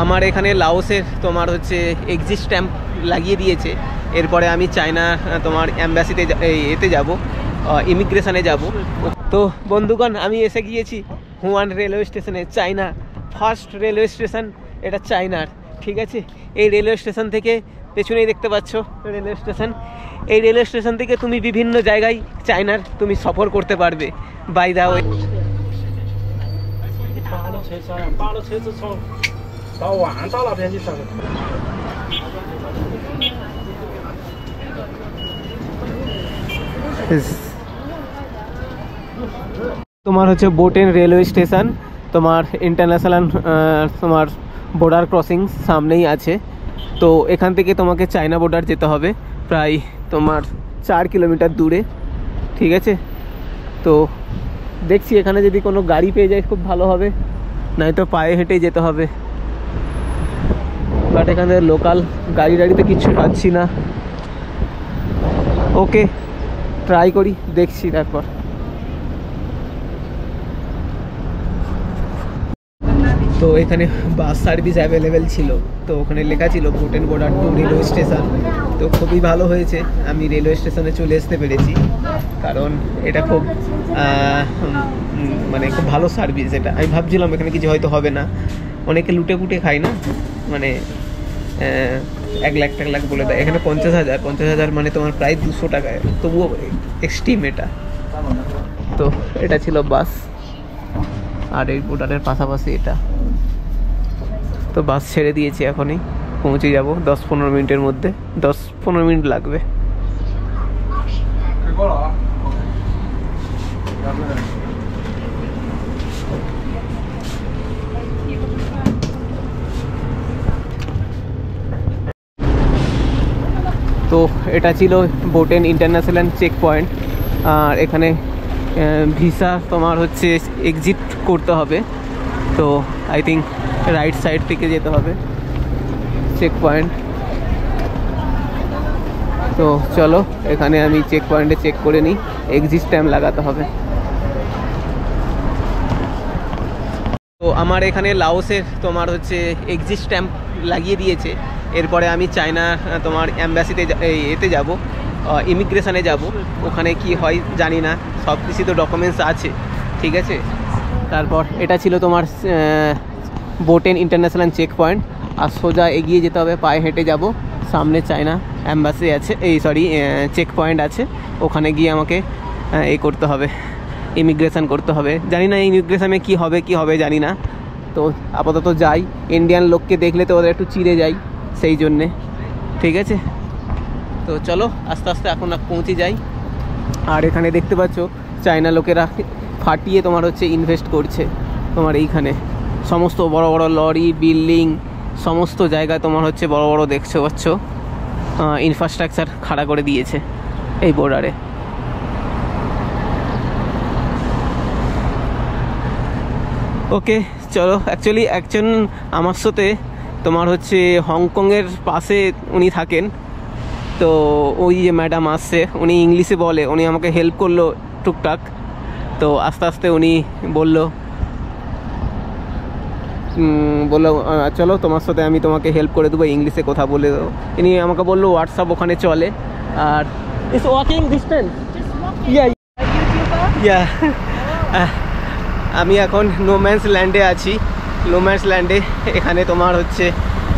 আমার এখানে লাওসের তোমার হচ্ছে এক্সিট স্ট্যাম্প লাগিয়ে দিয়েছে। এরপরে আমি চায়না তোমার অ্যাম্বাসিতে এতে যাব, ইমিগ্রেশনে যাব। তো বন্ধুগণ, আমি এসে গিয়েছি হুয়ান রেলওয়ে স্টেশনে, চায়না ফার্স্ট রেলওয়ে স্টেশন এটা চায়নার। ঠিক আছে, এই রেলওয়ে স্টেশন থেকে পেছনেই দেখতে পাচ্ছ রেলওয়ে স্টেশন। এই রেলওয়ে স্টেশন থেকে তুমি বিভিন্ন জায়গায় চায়নার তুমি সফর করতে পারবে বাই দা ওয়ে। তোমার হচ্ছে বোটেন রেলওয়ে স্টেশন, তোমার ইন্টারন্যাশনাল তোমার বর্ডার ক্রসিং সামনেই আছে। তো এখান থেকে তোমাকে চায়না বর্ডার যেতে হবে প্রায় তোমার 4 কিলোমিটার দূরে। ঠিক আছে, তো দেখছি এখানে যদি কোনো গাড়ি পেয়ে যায় খুব ভালো হবে, নয়তো পায়ে হেঁটেই যেতে হবে। বাট এখানে লোকাল গাড়িতে কিচ্ছু পাচ্ছি না। ওকে, ট্রাই করি, দেখছি তারপর। তো এখানে বাস সার্ভিস অ্যাভেলেবেল ছিল, তো ওখানে লেখা ছিল বোটেন বর্ডার টু রেলওয়ে স্টেশন। তো খুবই ভালো হয়েছে আমি রেলওয়ে স্টেশনে চলে আসতে পেরেছি, কারণ এটা খুব মানে খুব ভালো সার্ভিস। এটা আমি ভাবছিলাম এখানে কিছু হয়তো হবে না, অনেকে লুটে পুটে খায় না, মানে 1 লাখ 1 লাখ বলে দেয়। এখানে 50,000 মানে তোমার প্রায় 200 টাকায়, তবুও এক্সট্রিম এটা। তো এটা ছিল বাস, আর এই বর্ডারের পাশাপাশি এটা। তো বাস ছেড়ে দিয়েছি, এখনই পৌঁছে যাব 10-15 মিনিটের মধ্যে, 10-15 মিনিট লাগবে। তো এটা ছিল বোটেন ইন্টারন্যাশনাল চেক পয়েন্ট, আর এখানে ভিসা তোমার হচ্ছে এক্সিট করতে হবে। তো আই থিঙ্ক রাইট সাইড থেকে যেতে হবে চেক পয়েন্ট। তো চলো এখানে আমি চেক পয়েন্টে চেক করে নিই, এক্সিট স্ট্যাম্প লাগাতে হবে। তো আমার এখানে লাওসের তোমার হচ্ছে এক্সিট স্ট্যাম্প লাগিয়ে দিয়েছে। এরপরে আমি চায়না তোমার অ্যাম্বাসিতে এতে যাব, ইমিগ্রেশনে যাব। ওখানে কি হয় জানি না, সব কিছু তো ডকুমেন্টস আছে। ঠিক আছে, তারপর এটা ছিল তোমার বোটেন ইন্টারন্যাশনাল চেক পয়েন্ট, আর সোজা এগিয়ে যেতে হবে, পায়ে হেঁটে যাব। সামনে চায়না অ্যাম্বাসি আছে, চেক পয়েন্ট আছে, ওখানে গিয়ে আমাকে করতে হবে, ইমিগ্রেশন করতে হবে। জানি না ইমিগ্রেশনে কি হবে জানি না। তো আপাতত যাই, ইন্ডিয়ান লোককে দেখলে তো ওদের একটু চিড়ে যাই, সেই জন্যে। ঠিক আছে, তো চলো আস্তে আস্তে এখন পৌঁছে যাই। আর এখানে দেখতে পাচ্ছ চায়না লোকেরা ফাটিয়ে তোমার হচ্ছে ইনভেস্ট করছে তোমার এইখানে। সমস্ত বড় বড় লরি, বিল্ডিং, সমস্ত জায়গায় তোমার হচ্ছে বড় বড় দেখতে পাচ্ছ ইনফ্রাস্ট্রাকচার খাড়া করে দিয়েছে এই বর্ডারে। ওকে চলো, অ্যাকচুয়ালি একজন আমার সাথে তোমার হচ্ছে হংকংয়ের পাশে উনি থাকেন। তো ওই যে ম্যাডাম আসছে, উনি ইংলিশে বলে, উনি আমাকে হেল্প করলো টুকটাক। তো আস্তে আস্তে উনি বললো চলো তোমার সাথে আমি তোমাকে হেল্প করে দেবো, ইংলিশে কথা বলে দেবো। ইনি আমাকে বললো হোয়াটসঅ্যাপ ওখানে চলে, আর ইটস ওয়াকিং ডিস্টেন্স। ইয়া আমি এখন নোম্যান্স ল্যান্ডে আছি। নোম্যান্স ল্যান্ডে এখানে তোমার হচ্ছে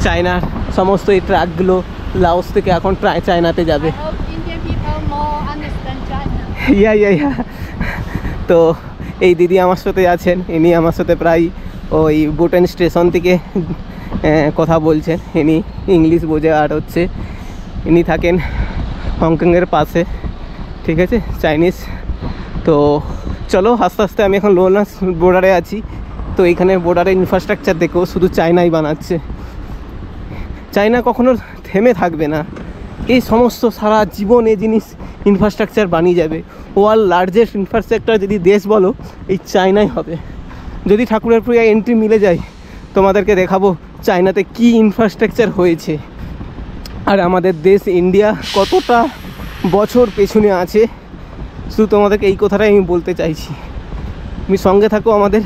চায়নার সমস্ত এই ট্রাকগুলো লাওস থেকে এখন চায়নাতে যাবে। ইয়া তো এই দিদি আমার সাথে আছেন, ইনি আমার সাথে প্রায় ওই বোটেন স্টেশন থেকে কথা বলছেন। ইনি ইংলিশ বোঝে, আর হচ্ছে ইনি থাকেন হংকংয়ের পাশে। ঠিক আছে, চাইনিজ। তো চলো আস্তে আস্তে, আমি এখন লোনাস বর্ডারে আছি। তো এইখানে বর্ডারের ইনফ্রাস্ট্রাকচার দেখো, শুধু চায়নাই বানাচ্ছে। চায়না কখনো থেমে থাকবে না, এই সমস্ত সারা জীবন এই জিনিস ইনফ্রাস্ট্রাকচার বানিয়ে যাবে। ওয়ার্ল্ড লার্জেস্ট ইনফ্রাস্ট্রাকচার যদি দেশ বলো, এই চায়নাই হবে। যদি ঠাকুরের পুরো এন্ট্রি মিলে যায়, তোমাদেরকে দেখাবো চায়নাতে কি ইনফ্রাস্ট্রাকচার হয়েছে, আর আমাদের দেশ ইন্ডিয়া কতটা বছর পেছনে আছে। শুধু তোমাদেরকে এই কথাটাই আমি বলতে চাইছি। তুমি সঙ্গে থাকো আমাদের,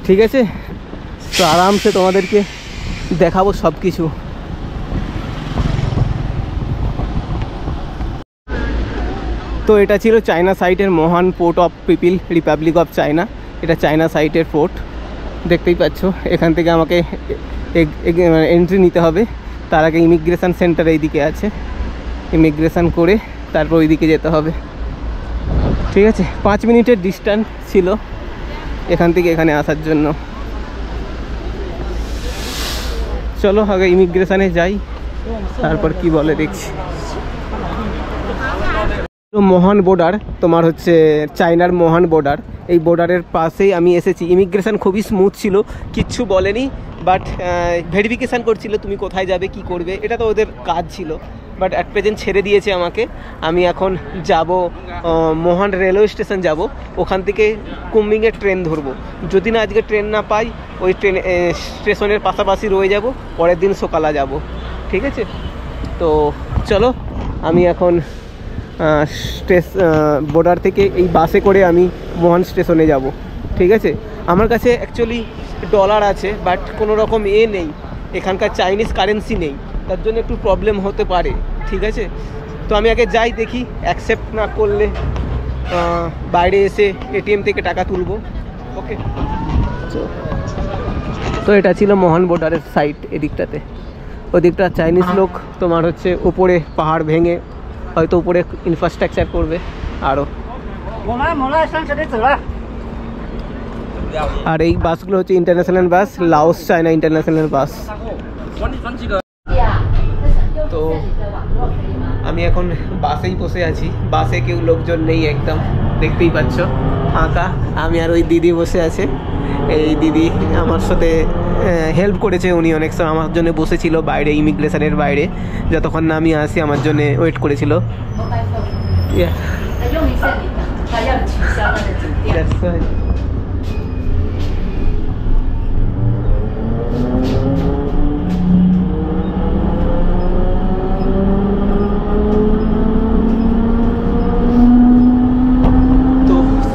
ঠিক আছে? তো আরামসে তোমাদেরকে দেখাবো সব কিছু। তো এটা ছিল চায়না সাইটের মহান port of people Republic of China. এটা চায়না সাইটের পোর্ট, দেখতেই পাচ্ছ। এখান থেকে আমাকে এন্ট্রি নিতে হবে। তার আগে ইমিগ্রেশন সেন্টার এইদিকে আছে, ইমিগ্রেশন করে তারপর ওইদিকে যেতে হবে। ঠিক আছে, 5 মিনিটের ডিস্টেন্স ছিল এখান থেকে এখানে আসার জন্য। চলো আগে ইমিগ্রেশনে যাই, তারপর কি বলে দেখছি। মহান বর্ডার, তোমার হচ্ছে চায়নার মহান বর্ডার, এই বর্ডারের পাশেই আমি এসেছি। ইমিগ্রেশন খুবই স্মুথ ছিল, কিচ্ছু বলেনি, বাট ভেরিফিকেশান করছিল তুমি কোথায় যাবে কি করবে, এটা তো ওদের কাজ ছিল। বাট অ্যাট প্রেজেন্ট ছেড়ে দিয়েছে আমাকে। আমি এখন যাব মহান রেলওয়ে স্টেশন যাব, ওখান থেকে কুমিংয়ের ট্রেন ধরবো। যদি না আজকে ট্রেন না পাই, ওই ট্রেন স্টেশনের পাশাপাশি রয়ে যাব, পরের দিন সকালে যাব। ঠিক আছে, তো চলো আমি এখন বর্ডার থেকে এই বাসে করে আমি মহান স্টেশনে যাব। ঠিক আছে, আমার কাছে অ্যাকচুয়ালি ডলার আছে, বাট কোনো রকম নেই, এখানকার চাইনিজ কারেন্সি নেই, তার জন্য একটু প্রবলেম হতে পারে। ঠিক আছে, তো আমি আগে যাই, দেখি অ্যাকসেপ্ট না করলে বাইরে এসে এটিএম থেকে টাকা তুলবো। ওকে, তো এটা ছিল মহান বর্ডারের সাইট এদিকটাতে। ওদিকটা চাইনিজ লোক তোমার হচ্ছে উপরে পাহাড় ভেঙে হয়তো উপরে ইনফ্রাস্ট্রাকচার করবে আরও। আর এই বাসগুলো হচ্ছে ইন্টারন্যাশনাল বাস, লাওস চায়না ইন্টারন্যাশনাল বাস। তো আমি এখন বাসেই বসে আছি, বাসে কেউ লোকজন নেই, একদম দেখতেই পাচ্ছ ফাঁকা। আমি আর ওই দিদি বসে আছে, এই দিদি আমার সাথে হেল্প করেছে, উনি অনেক সময় আমার জন্য বসেছিল বাইরে, ইমিগ্রেশনের বাইরে, যতক্ষণ না আমি আসি আমার জন্য ওয়েট করেছিল।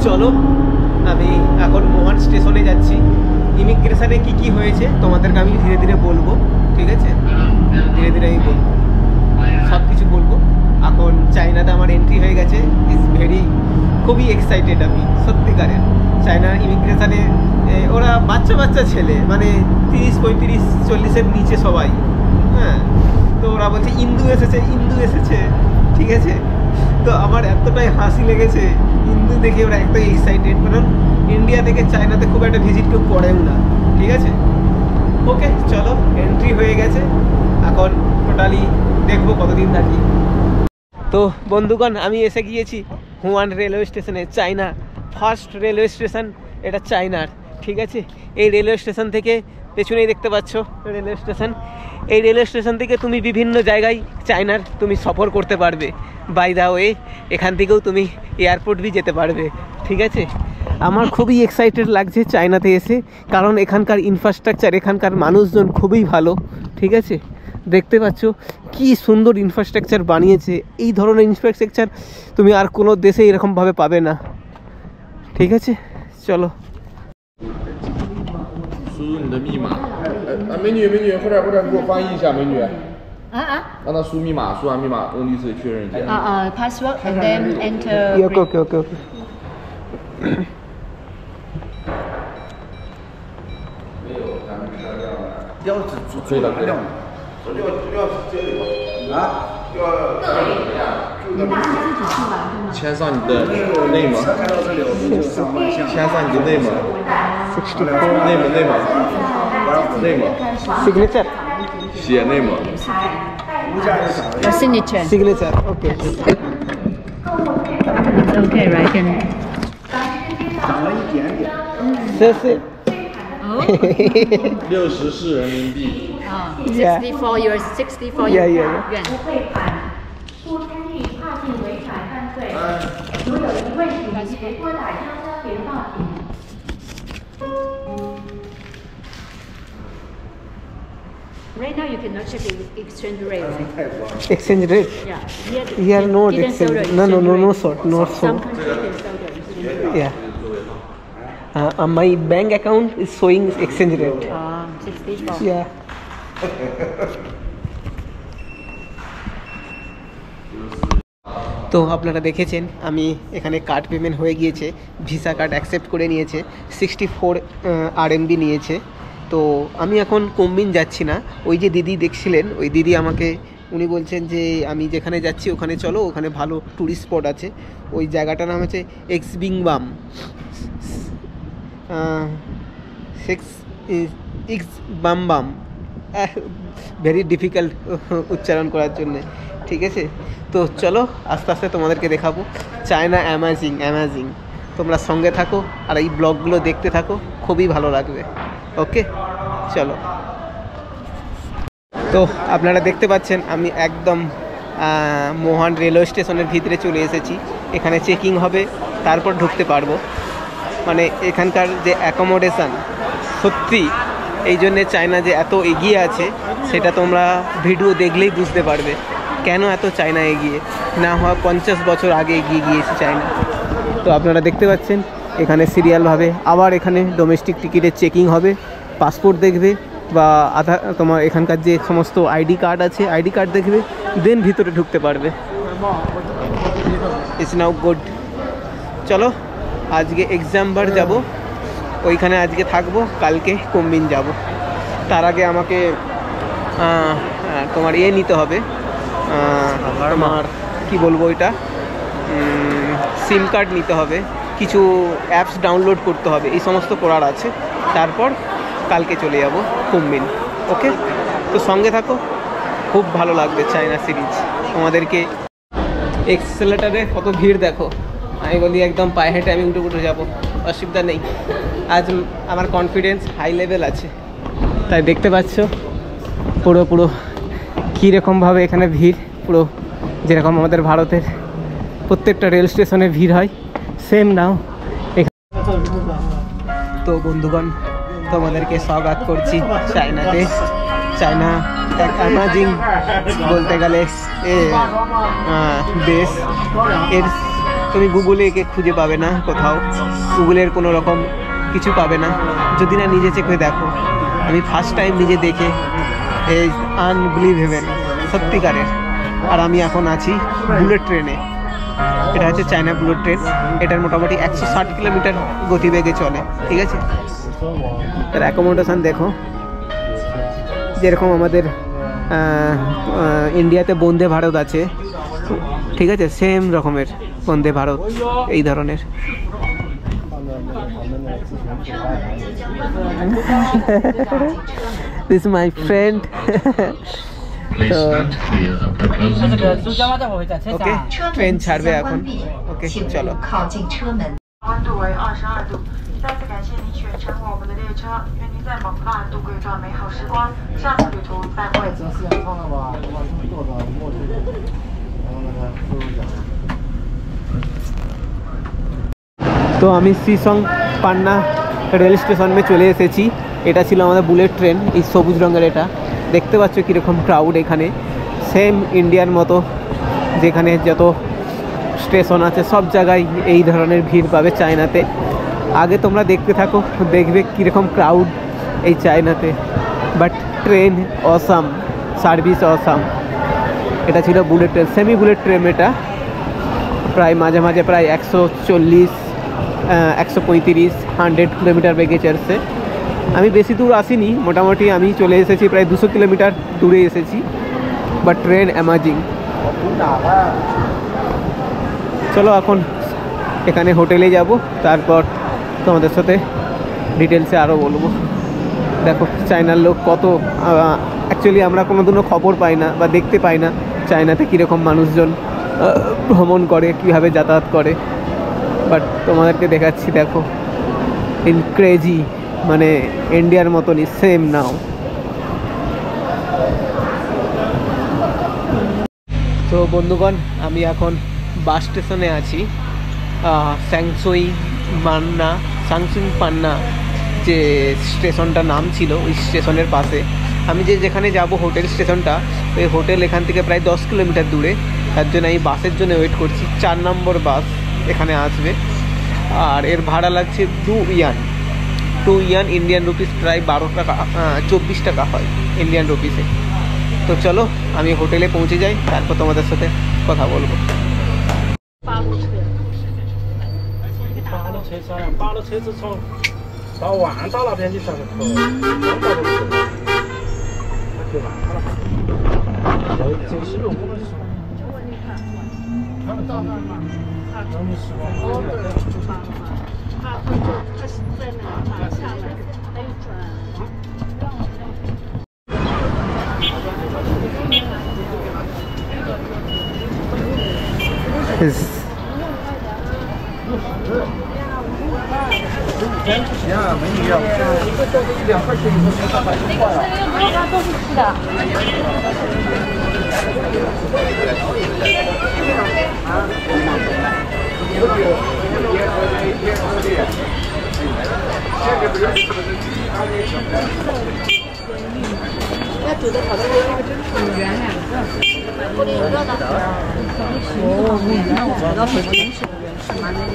চলো আমি এখন মহান স্টেশনে যাচ্ছি। ইমিগ্রেশনে কি কি হয়েছে তোমাদেরকে আমি ধীরে ধীরে বলবো। ঠিক আছে, ধীরে ধীরে আমি বলবো, সব কিছু বলবো। এখন চায়নাতে আমার এন্ট্রি হয়ে গেছে, খুবই এক্সাইটেড আমি সত্যিকারের। চায়নার ইমিগ্রেশনে ওরা বাচ্চা বাচ্চা ছেলে, মানে 30, 35, 40-এর নিচে সবাই। হ্যাঁ, তো ওরা বলছে ইন্দু এসেছে, ইন্দু এসেছে। ঠিক আছে, তো আমার এতটাই হাসি লেগেছে হিন্দু দেখে, ওরা একটাই এক্সাইটেড, কারণ ইন্ডিয়া থেকে চায়নাতে খুব একটা ভিজিট কেউ করেও না। ঠিক আছে, ওকে চলো এন্ট্রি হয়ে গেছে, এখন টোটালি দেখবো কতদিন থাকি। তো বন্ধুগণ, আমি এসে গিয়েছি হুয়ান রেলওয়ে স্টেশনে, চায়না ফার্স্ট রেলওয়ে স্টেশন এটা চায়নার। ঠিক আছে, এই রেলওয়ে স্টেশন থেকে পেছনেই দেখতে পাচ্ছ রেলওয়ে স্টেশন। এই রেলওয়ে স্টেশন থেকে তুমি বিভিন্ন জায়গায় চায়নার তুমি সফর করতে পারবে। বাই দা ওয়ে, এখান থেকেও তুমি এয়ারপোর্ট भी যেতে পারবে। ঠিক আছে, আমার খুবই এক্সাইটেড লাগছে চায়নাতে এসে, কারণ এখানকার ইনফ্রাস্ট্রাকচার, এখানকার মানুষজন খুবই ভালো। ঠিক আছে, দেখতে পাচ্ছ কি সুন্দর ইনফ্রাস্ট্রাকচার বানিয়েছে। এই ধরনের ইনফ্রাস্ট্রাকচার তুমি আর কোনো দেশে এরকমভাবে পাবে না। ঠিক আছে, চলো।输入你的密码。美女，快点，给我翻译一下，美女。让他输密码，输完密码跟律师确认一下。password and then enter. Okay. 没有，咱们料子可以的，可以的。料是这里吗？啊？料签上你的内蒙，签上你的内蒙signature， 写内蒙。signature. Okay. It's okay, right? Can. 这是64人民币。 64 euros, 64 Yeah. 元。出参与跨境违法犯罪，如有疑问，请直接拨打110报警。Right now you cannot check the exchange rate. exchange rate. Yeah. Here no didn't show exchange. the No, exchange no, rate. sir. Some countries can show the exchange rate. Yeah. My bank account is showing exchange rate. 64. Yeah. তো আপনারা দেখেছেন আমি এখানে card payment হয়ে গিয়েছে, visa card accept করে নিয়েছে, 64 RMB নিয়েছে। তো আমি এখন কুম্বিন যাচ্ছি না, ওই যে দিদি দেখছিলেন ওই দিদি আমাকে উনি বলছেন যে আমি যেখানে যাচ্ছি ওখানে চলো, ওখানে ভালো ট্যুরিস্ট স্পট আছে। ওই জায়গাটার নাম হচ্ছে এক্সবিংবাম, ইক্সবামবাম, ভেরি ডিফিকাল্ট উচ্চারণ করার জন্যে, ঠিক আছে। তো চলো আস্তে আস্তে তোমাদেরকে দেখাবো চায়না। অ্যামাজিং অ্যামাজিং, তোমরা সঙ্গে থাকো আর এই ব্লগগুলো দেখতে থাকো, খুবই ভালো লাগবে। ওকে চলো। তো আপনারা দেখতে পাচ্ছেন আমি একদম মোহান রেলওয়ে স্টেশনের ভিতরে চলে এসেছি। এখানে চেকিং হবে, তারপর ঢুকতে পারবো। মানে এখানকার যে অ্যাকোমোডেশান সত্যি, এই জন্যে চায়না যে এত এগিয়ে আছে সেটা তোমরা ভিডিও দেখলেই বুঝতে পারবে কেন এত চায়না এগিয়ে। না হওয়া 50 বছর আগে এগিয়ে গিয়েছে চায়না। তো আপনারা দেখতে পাচ্ছেন এখানে সিরিয়ালভাবে আবার এখানে ডোমেস্টিক টিকিটের চেকিং হবে, পাসপোর্ট দেখবে বা আধার, তোমার এখানকার যে সমস্ত আইডি কার্ড আছে আইডি কার্ড দেখবে, দেন ভিতরে ঢুকতে পারবে। It's now good. চলো আজকে এক্সামবার যাব, ওইখানে আজকে থাকবো, কালকে কুম্বিন যাব। তার আগে আমাকে তোমার ইয়ে নিতে হবে, তোমার কি বলবো এটা, সিম কার্ড নিতে হবে, কিছু অ্যাপস ডাউনলোড করতে হবে, এই সমস্ত করার আছে। তারপর কালকে চলে যাব কুম্বিন। ওকে, তো সঙ্গে থাকো, খুব ভালো লাগবে চায়না সিরিজ তোমাদেরকে। এক্সেলেটারে কত ভিড় দেখো, আমি বলি একদম পায়ে হেঁটে আমি উঠে উঠে যাবো, অসুবিধা নেই। আজ আমার কনফিডেন্স হাই লেভেল আছে, তাই দেখতে পাচ্ছ পুরো কীরকমভাবে এখানে ভিড়, পুরো যেরকম আমাদের ভারতের প্রত্যেকটা রেল স্টেশনে ভিড় হয়, সেম নাও এখানে। তো বন্ধুগণ, তোমাদেরকে স্বাগত করছি চায়নাতে। চায়না এক অ্যামাজিং বলতে গেলে দেশ। এর তুমি গুগলে একে খুঁজে পাবে না কোথাও, গুগলের কোনো রকম কিছু পাবে না যদি না নিজে চেক হয়ে দেখো। আমি ফার্স্ট টাইম নিজে দেখে এই আনবিলিভেবল, সত্যিকারের। আর আমি এখন আছি বুলেট ট্রেনে, এটা হচ্ছে চায়না বুলেট ট্রেন। এটার মোটামুটি 160 কিলোমিটার গতিবেগে চলে, ঠিক আছে। তার অ্যাকোমোডেশান দেখো, যেরকম আমাদের ইন্ডিয়াতে বন্দে ভারত আছে, ঠিক আছে, সেম রকমের বন্দে ভারত এই ধরনের। This my friend. Okay, train ছাড়বে এখন। ওকে চলো। 温度为22度。再次感谢您选乘我们的列车，愿您在蒙大度过一段美好时光。下次旅途再会。 তো আমি শ্রীসং পান্না রেল স্টেশনে চলে এসেছি। এটা ছিল আমাদের বুলেট ট্রেন, এই সবুজ রঙের। এটা দেখতে পাচ্ছ কীরকম ক্রাউড এখানে, সেম ইন্ডিয়ার মতো। যেখানে যত স্টেশন আছে সব জায়গায় এই ধরনের ভিড় পাবে চায়নাতে। আগে তোমরা দেখতে থাকো, দেখবে কীরকম ক্রাউড এই চায়নাতে। But train awesome, service awesome. এটা ছিল bullet train, semi bullet train. এটা প্রায় মাঝে মাঝে প্রায় 140, 135, 100 কিলোমিটার বেগে চলছে। আমি বেশি দূর আসিনি, মোটামুটি আমি চলে এসেছি প্রায় 200 কিলোমিটার দূরে এসেছি। But train amazing. চলো এখন এখানে হোটেলে যাব, তারপর তোমাদের সাথে ডিটেলসে আরও বলবো। দেখো চায়নার লোক কত, অ্যাকচুয়ালি আমরা কোনোদিনও খবর পাই না বা দেখতে পাই না চায়নাতে কীরকম মানুষজন ভ্রমণ করে, কীভাবে যাতায়াত করে। বাট তোমাদেরকে দেখাচ্ছি, দেখো ক্রেজি, মানে ইন্ডিয়ার মতনই সেম নাও। তো বন্ধুগণ, আমি এখন বাস স্টেশনে আছি, সাংসুই পান্না যে স্টেশনটার নাম ছিল ওই স্টেশনের পাশে। আমি যেখানে যাব হোটেল স্টেশনটা, ওই হোটেল এখান থেকে প্রায় 10 কিলোমিটার দূরে। তার জন্য আমি বাসের জন্য ওয়েট করছি, 4 নম্বর বাস এখানে আসবে। আর এর ভাড়া লাগছে 2 ইয়ান। 2 ইয়ান ইন্ডিয়ান রুপিস প্রায় 12 টাকা 24 টাকা হয় ইন্ডিয়ান রুপিসে। তো চলো আমি হোটেলে পৌঁছে যাই, তারপর তোমাদের সাথে কথা বলবো।扒了车子从到万达那边去上的头，这个是路我们说。他们到那儿嘛？他们说。哦，对，他是在那个下来，还有转。行啊，美女啊，一个豆腐1、2块钱，你说才300多块啊？它都是吃的。要煮的好多圆两个，锅里有热的。哦，那我知道什么东西了，是蛮那个。